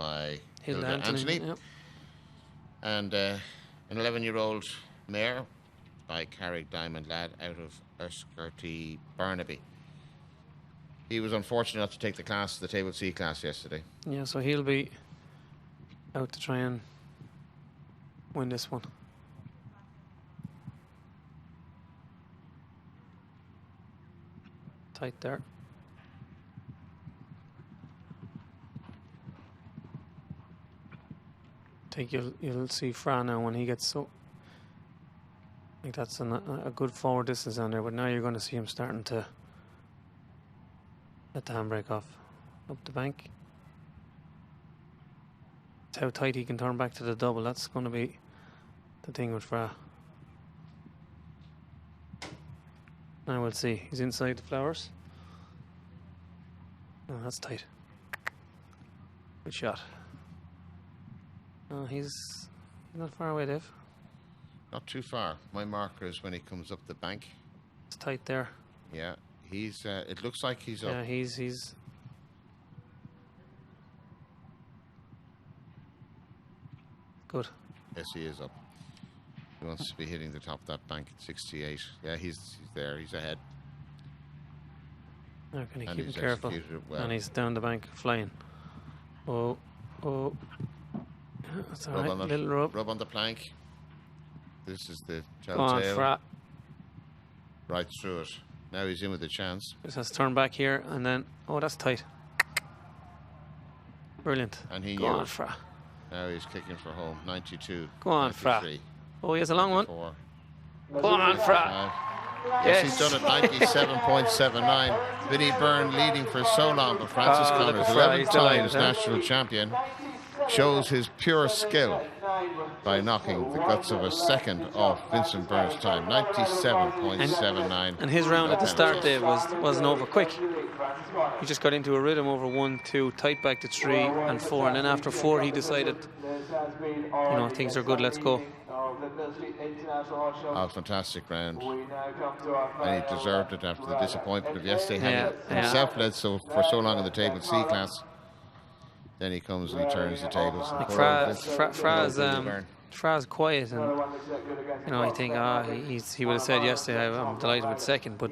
by Hilda Hilda Anthony. Anthony. Yep. And an 11-year-old mare by Carrick Diamond Lad out of Uskerty, Burnaby. He was unfortunate not to take the class, the Table C class yesterday. Yeah, so he'll be out to try and win this one. Tight there. I think you'll see Fra now when he gets so. I think that's a good forward distance on there, but now you're going to see him starting to let the handbrake off. Up the bank. It's how tight he can turn back to the double. That's going to be the thing with Fra. Now we'll see. He's inside the flowers. Oh, that's tight. Good shot. Oh, he's not far away, Dave. Not too far. My marker is when he comes up the bank. It's tight there. Yeah, he's. It looks like he's up. Yeah, he's. Good. Yes, he is up. He wants to be hitting the top of that bank at 68. Yeah, he's there. He's ahead. Now can he And keep him he's careful? executed it well. And he's down the bank flying. Oh. Yeah, that's all right. Little rub. Rub on the plank. This is the Go on, telltale. Fra. Right through it. Now he's in with a chance. Just has to turn back here and then. Oh, that's tight. Brilliant. And he Go knew on, it. Fra. Now he's kicking for home. 92. Go on, 93, Fra. Oh, he has a long one. 94, Go on, Fra. 95. Yes, he's done it. 97.79. Vinnie Byrne leading for so long, but Francis look Connors, at Fra, 11 he's delighted, times national champion, shows his pure skill by knocking the guts of a second off Vincent Byrne's time. 97.79. And his round at the start, Dave, wasn't over quick. He just got into a rhythm over 1, 2, tight back to 3 and 4, and then after 4 he decided, things are good, let's go. Oh, fantastic round. And he deserved it after the disappointment of yesterday, having himself led for so long in the Table C class. Then he comes and he turns the tables. Like Fra's quiet, and I think he would have said yesterday, I'm delighted with second, but